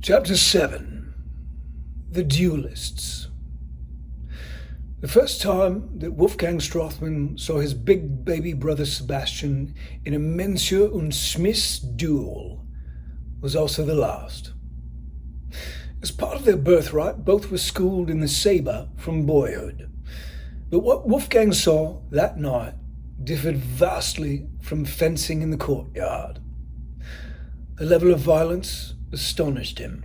Chapter 7. The Duelists. The first time that Wolfgang Strothmann saw his big baby brother Sebastian in a Mensur und Smith's duel was also the last. As part of their birthright, both were schooled in the sabre from boyhood. But what Wolfgang saw that night differed vastly from fencing in the courtyard. The level of violence astonished him.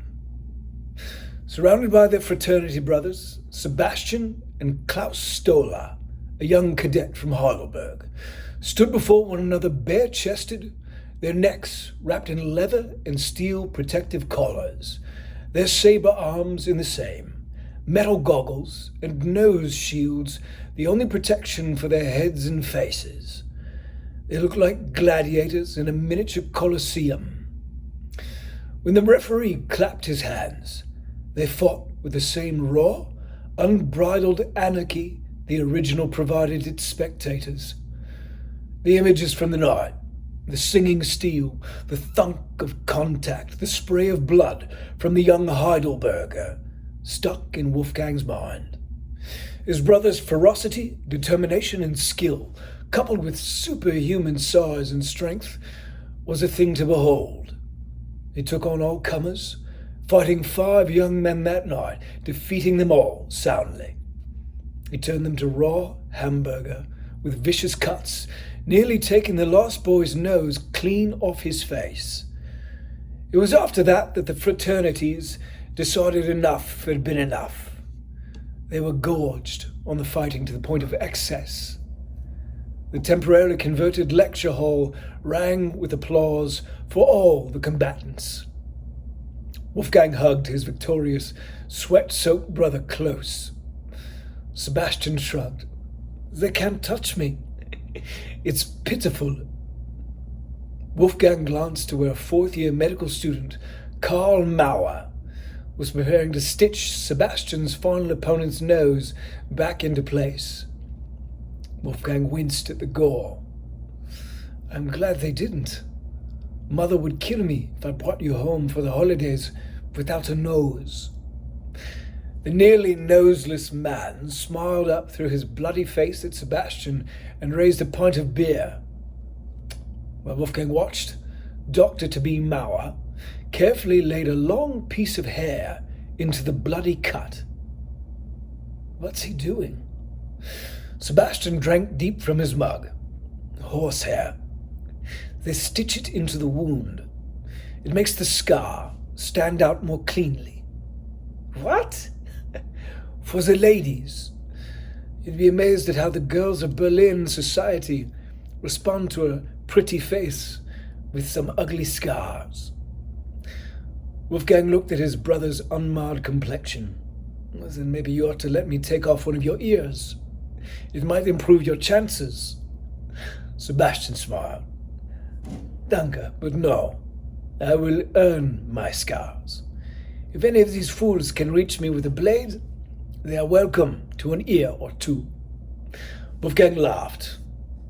Surrounded by their fraternity brothers, Sebastian and Klaus Stoller, a young cadet from Heidelberg, stood before one another bare-chested, their necks wrapped in leather and steel protective collars, their saber arms in the same, metal goggles and nose shields the only protection for their heads and faces. They looked like gladiators in a miniature coliseum. When the referee clapped his hands, they fought with the same raw, unbridled anarchy the original provided its spectators. The images from the night, the singing steel, the thunk of contact, the spray of blood from the young Heidelberger, stuck in Wolfgang's mind. His brother's ferocity, determination, and skill, coupled with superhuman size and strength, was a thing to behold. He took on all comers, fighting 5 young men that night, defeating them all soundly. He turned them to raw hamburger with vicious cuts, nearly taking the lost boy's nose clean off his face. It was after that the fraternities decided enough had been enough. They were gorged on the fighting to the point of excess. The temporarily converted lecture hall rang with applause for all the combatants. Wolfgang hugged his victorious, sweat-soaked brother close. Sebastian shrugged. "They can't touch me. It's pitiful." Wolfgang glanced to where a fourth-year medical student, Karl Mauer, was preparing to stitch Sebastian's final opponent's nose back into place. Wolfgang winced at the gore. "I'm glad they didn't. Mother would kill me if I brought you home for the holidays without a nose." The nearly noseless man smiled up through his bloody face at Sebastian and raised a pint of beer. While Wolfgang watched, Dr. Mauer carefully laid a long piece of hair into the bloody cut. What's he doing? Sebastian drank deep from his mug. Horsehair. They stitch it into the wound. It makes the scar stand out more cleanly. What? For the ladies. You'd be amazed at how the girls of Berlin society respond to a pretty face with some ugly scars. Wolfgang looked at his brother's unmarred complexion. Well, then maybe you ought to let me take off one of your ears. It might improve your chances. Sebastian smiled. Danke, but no. I will earn my scars. If any of these fools can reach me with a blade, they are welcome to an ear or two. Wolfgang laughed.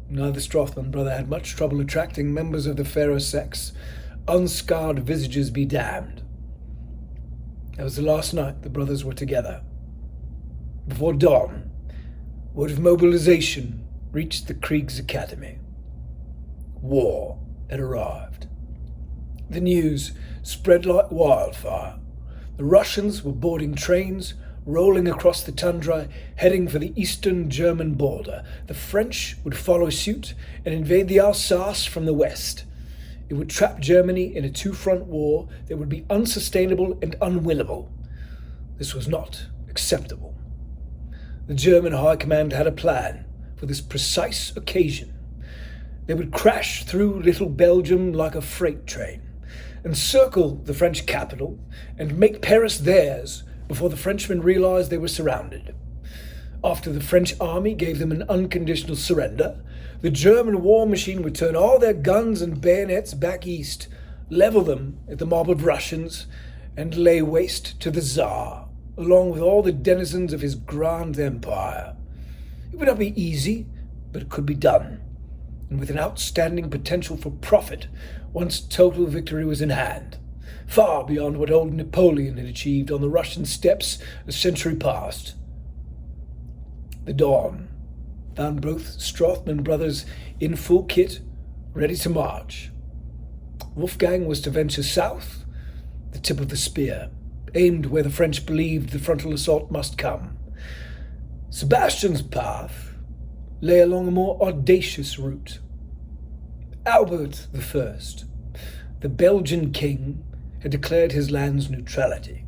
Neither Strothmann brother had much trouble attracting members of the fairer sex. Unscarred visages be damned. That was the last night the brothers were together. Before dawn, word of mobilization reached the Kriegsakademie. War had arrived. The news spread like wildfire. The Russians were boarding trains, rolling across the tundra, heading for the eastern German border. The French would follow suit and invade the Alsace from the west. It would trap Germany in a two-front war that would be unsustainable and unwinnable. This was not acceptable. The German High Command had a plan for this precise occasion. They would crash through Little Belgium like a freight train, encircle the French capital, and make Paris theirs before the Frenchmen realized they were surrounded. After the French army gave them an unconditional surrender, the German war machine would turn all their guns and bayonets back east, level them at the mob of Russians, and lay waste to the Tsar, along with all the denizens of his grand empire. It would not be easy, but it could be done, and with an outstanding potential for profit once total victory was in hand. far beyond what old Napoleon had achieved on the Russian steppes a century past. The dawn found both Strothman brothers in full kit, ready to march. Wolfgang was to venture south, the tip of the spear, aimed where the French believed the frontal assault must come. Sebastian's path lay along a more audacious route. Albert I, the Belgian king, had declared his land's neutrality.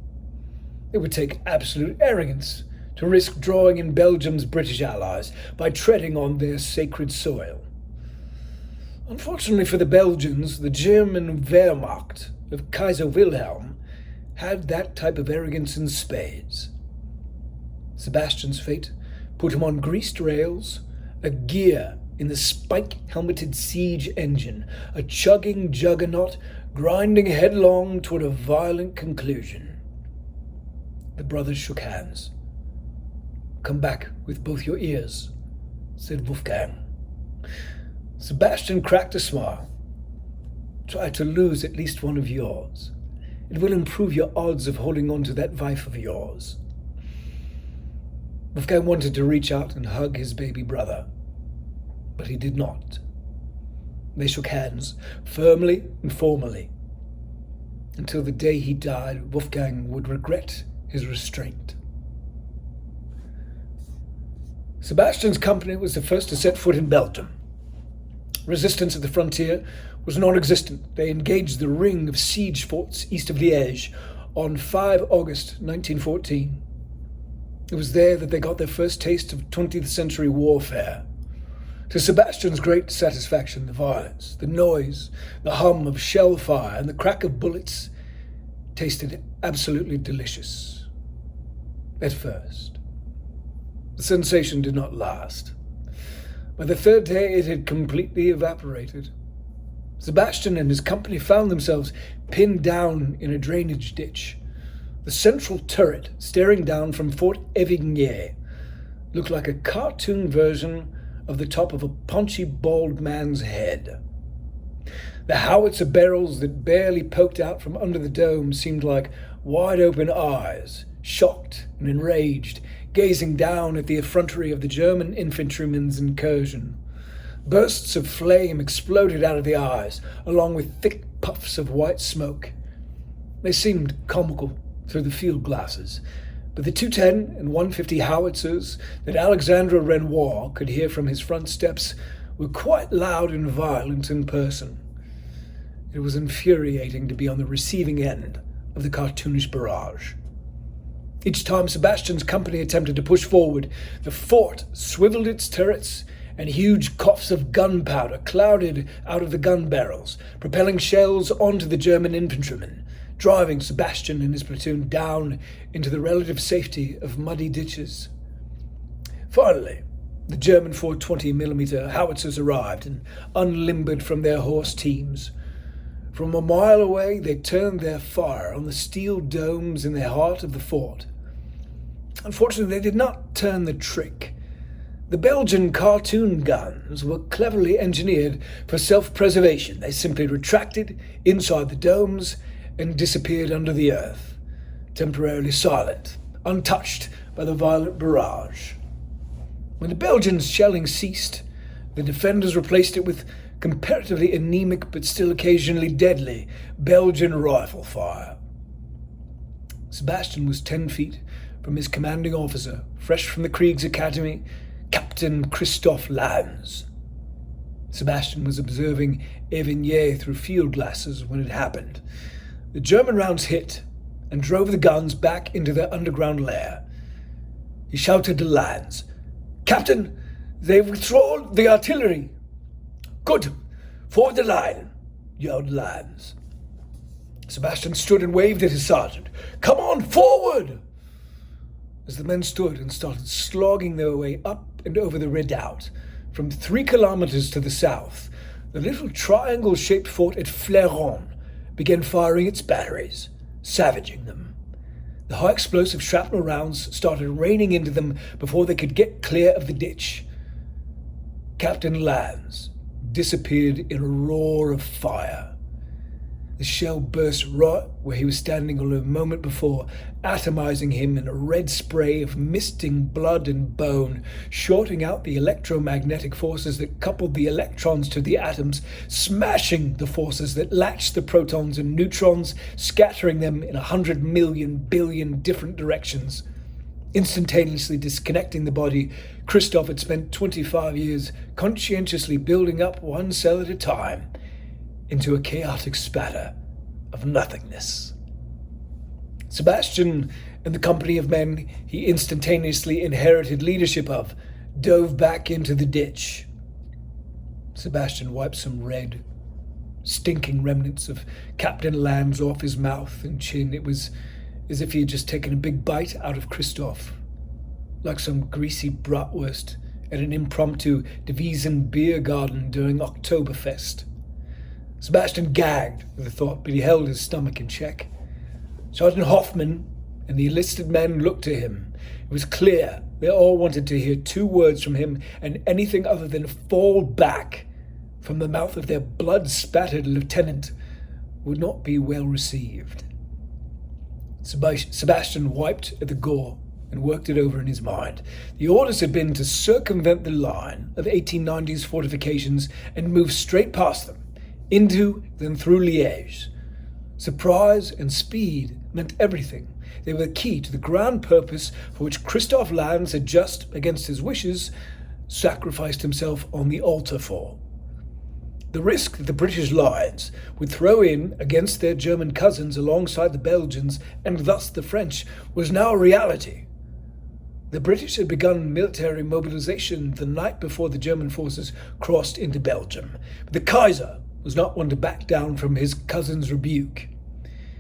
It would take absolute arrogance to risk drawing in Belgium's British allies by treading on their sacred soil. Unfortunately for the Belgians, the German Wehrmacht of Kaiser Wilhelm had that type of arrogance in spades. Sebastian's fate put him on greased rails, a gear in the spike-helmeted siege engine, a chugging juggernaut grinding headlong toward a violent conclusion. The brothers shook hands. "Come back with both your ears," said Wolfgang. Sebastian cracked a smile. "Try to lose at least one of yours. It will improve your odds of holding on to that wife of yours." Wolfgang wanted to reach out and hug his baby brother, but he did not. They shook hands, firmly and formally. Until the day he died, Wolfgang would regret his restraint. Sebastian's company was the first to set foot in Belgium. Resistance at the frontier was non-existent. They engaged the ring of siege forts east of Liège on 5 August 1914. It was there that they got their first taste of 20th century warfare. To Sebastian's great satisfaction, the violence, the noise, the hum of shell fire, and the crack of bullets tasted absolutely delicious. At first. The sensation did not last. By the third day, it had completely evaporated. Sebastian and his company found themselves pinned down in a drainage ditch. The central turret, staring down from Fort Evigné, looked like a cartoon version of the top of a paunchy bald man's head. The howitzer barrels that barely poked out from under the dome seemed like wide-open eyes, shocked and enraged, gazing down at the effrontery of the German infantryman's incursion. Bursts of flame exploded out of the eyes, along with thick puffs of white smoke. They seemed comical through the field glasses, but the 210 and 150 howitzers that Alexandre Renoir could hear from his front steps were quite loud and violent in person. It was infuriating to be on the receiving end of the cartoonish barrage. Each time Sebastian's company attempted to push forward, the fort swiveled its turrets, and huge coughs of gunpowder clouded out of the gun barrels, propelling shells onto the German infantrymen, driving Sebastian and his platoon down into the relative safety of muddy ditches. Finally, the German 420mm howitzers arrived and unlimbered from their horse teams. From a mile away, they turned their fire on the steel domes in the heart of the fort. Unfortunately, they did not turn the trick. The Belgian cartoon guns were cleverly engineered for self-preservation. They simply retracted inside the domes and disappeared under the earth, temporarily silent, untouched by the violent barrage. When the Belgians' shelling ceased, the defenders replaced it with comparatively anemic but still occasionally deadly Belgian rifle fire. Sebastian was 10 feet from his commanding officer, fresh from the Kriegs Academy, Captain Christoph Lanz. Sebastian was observing Evigné through field glasses when it happened. The German rounds hit and drove the guns back into their underground lair. He shouted to Lanz, "Captain, they've withdrawn the artillery." "Good! Forward the line!" yelled Lanz. Sebastian stood and waved at his sergeant. "Come on, forward!" As the men stood and started slogging their way up and over the redoubt, from 3 kilometers to the south, the little triangle-shaped fort at Fléron began firing its batteries, savaging them. The high-explosive shrapnel rounds started raining into them before they could get clear of the ditch. Captain Lanz disappeared in a roar of fire. The shell burst right where he was standing only a moment before, atomizing him in a red spray of misting blood and bone, shorting out the electromagnetic forces that coupled the electrons to the atoms, smashing the forces that latched the protons and neutrons, scattering them in 100 million billion different directions. Instantaneously disconnecting the body, Christoph had spent 25 years conscientiously building up one cell at a time into a chaotic spatter of nothingness. Sebastian and the company of men he instantaneously inherited leadership of dove back into the ditch. Sebastian wiped some red, stinking remnants of Captain Lands off his mouth and chin. It was as if he had just taken a big bite out of Christoph, like some greasy bratwurst at an impromptu Devisen beer garden during Oktoberfest. Sebastian gagged at the thought, but he held his stomach in check. Sergeant Hoffman and the enlisted men looked to him. It was clear they all wanted to hear 2 words from him, and anything other than fall back from the mouth of their blood-spattered lieutenant would not be well received. Sebastian wiped at the gore and worked it over in his mind. The orders had been to circumvent the line of 1890s fortifications and move straight past them, into, then through Liège. Surprise and speed meant everything. They were the key to the grand purpose for which Christoph Lands had just, against his wishes, sacrificed himself on the altar for. The risk that the British lines would throw in against their German cousins alongside the Belgians, and thus the French, was now a reality. The British had begun military mobilization the night before the German forces crossed into Belgium. But the Kaiser was not one to back down from his cousin's rebuke.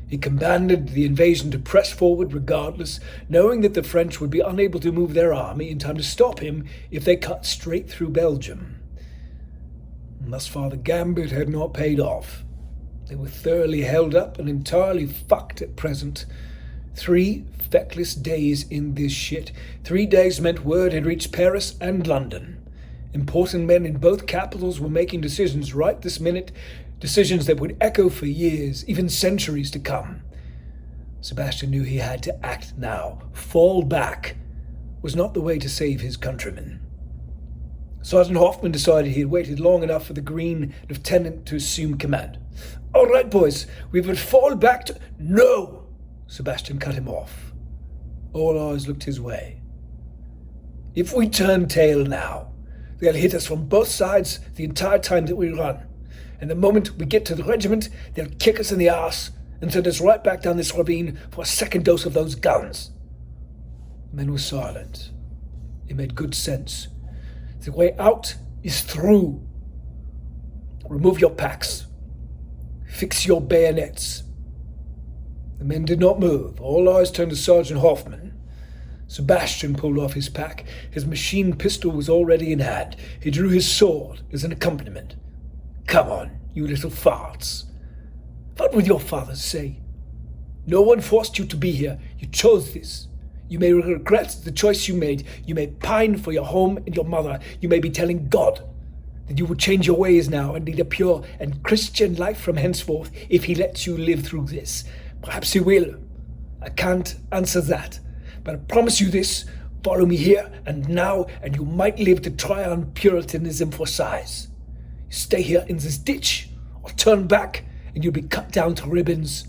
He commanded the invasion to press forward regardless, knowing that the French would be unable to move their army in time to stop him if they cut straight through Belgium. And thus far the gambit had not paid off. They were thoroughly held up and entirely fucked at present. 3 feckless days in this shit. 3 days meant word had reached Paris and London. Important men in both capitals were making decisions right this minute, decisions that would echo for years, even centuries to come. Sebastian knew he had to act now. Fall back was not the way to save his countrymen. Sergeant Hoffman decided he had waited long enough for the Green Lieutenant to assume command. "All right, boys, we would fall back to—" "No!" Sebastian cut him off. All eyes looked his way. "If we turn tail now, they'll hit us from both sides the entire time that we run. And the moment we get to the regiment, they'll kick us in the arse and send us right back down this ravine for a second dose of those guns." The men were silent. It made good sense. The way out is through. Remove your packs. Fix your bayonets. The men did not move. All eyes turned to Sergeant Hoffman. Sebastian pulled off his pack. His machine pistol was already in hand. He drew his sword as an accompaniment. "Come on, you little farts. What would your fathers say? No one forced you to be here. You chose this. You may regret the choice you made. You may pine for your home and your mother. You may be telling God that you will change your ways now and lead a pure and Christian life from henceforth if he lets you live through this. Perhaps he will. I can't answer that. But I promise you this, follow me here and now, and you might live to try on Puritanism for size. You stay here in this ditch, or turn back, and you'll be cut down to ribbons."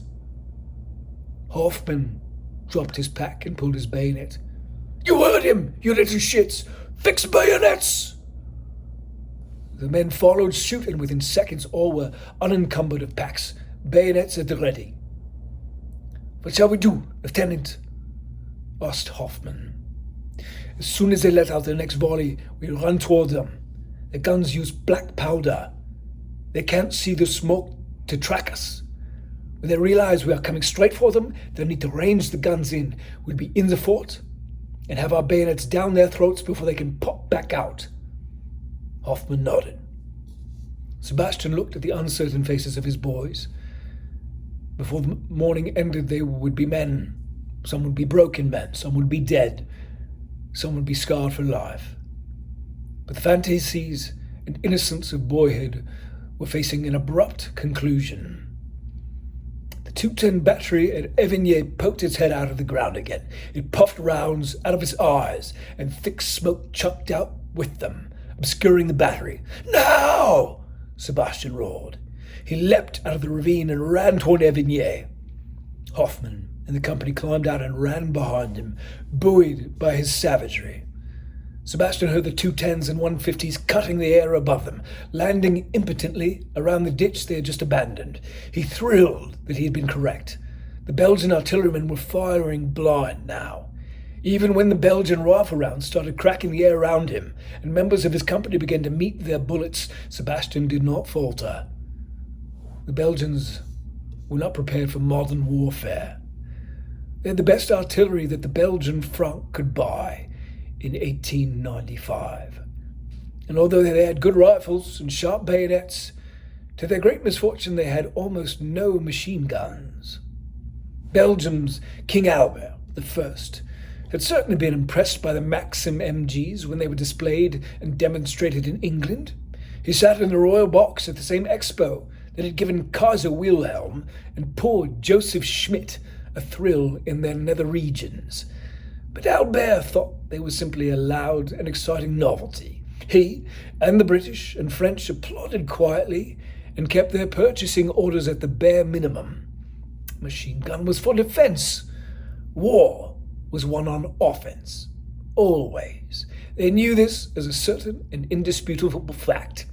Hoffman dropped his pack and pulled his bayonet. "You heard him, you little shits! Fix bayonets!" The men followed suit, and within seconds all were unencumbered of packs, bayonets at the ready. "What shall we do, Lieutenant?" asked Hoffman. "As soon as they let out the next volley, we'll run toward them. The guns use black powder. They can't see the smoke to track us. When they realize we are coming straight for them, they'll need to range the guns in. We'll be in the fort and have our bayonets down their throats before they can pop back out." Hoffman nodded. Sebastian looked at the uncertain faces of his boys. Before the morning ended, they would be men. Some would be broken men, some would be dead, some would be scarred for life. But the fantasies and innocence of boyhood were facing an abrupt conclusion. 210 battery at Evigny poked its head out of the ground again. It puffed rounds out of its eyes, and thick smoke chucked out with them, obscuring the battery. "Now!" Sebastian roared. He leapt out of the ravine and ran toward Evigny. Hoffman and the company climbed out and ran behind him, buoyed by his savagery. Sebastian heard the 210s and 150s cutting the air above them, landing impotently around the ditch they had just abandoned. He thrilled that he had been correct. The Belgian artillerymen were firing blind now. Even when the Belgian rifle rounds started cracking the air around him, and members of his company began to meet their bullets, Sebastian did not falter. The Belgians were not prepared for modern warfare. They had the best artillery that the Belgian front could buy in 1895. And although they had good rifles and sharp bayonets, to their great misfortune they had almost no machine guns. Belgium's King Albert I had certainly been impressed by the Maxim MGs when they were displayed and demonstrated in England. He sat in the royal box at the same expo that had given Kaiser Wilhelm and poor Joseph Schmidt a thrill in their nether regions. But Albert thought they were simply a loud and exciting novelty. He and the British and French applauded quietly and kept their purchasing orders at the bare minimum. Machine gun was for defense. War was won on offense. Always. They knew this as a certain and indisputable fact.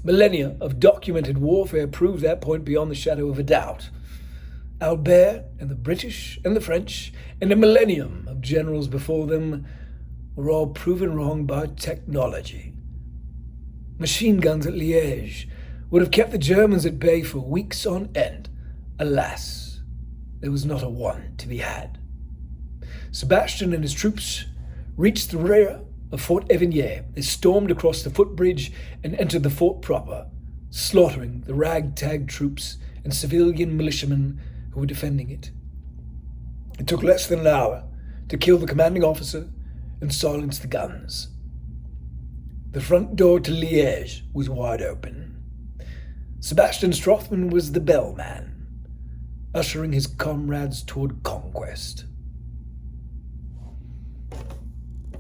Millennia of documented warfare proved that point beyond the shadow of a doubt. Albert and the British and the French and a millennium of generals before them were all proven wrong by technology. Machine guns at Liège would have kept the Germans at bay for weeks on end. Alas, there was not a one to be had. Sebastian and his troops reached the rear of Fort Evigny. They stormed across the footbridge and entered the fort proper, slaughtering the ragtag troops and civilian militiamen who were defending it. It took less than an hour to kill the commanding officer and silence the guns. The front door to Liège was wide open. Sebastian Strothmann was the bellman, ushering his comrades toward conquest.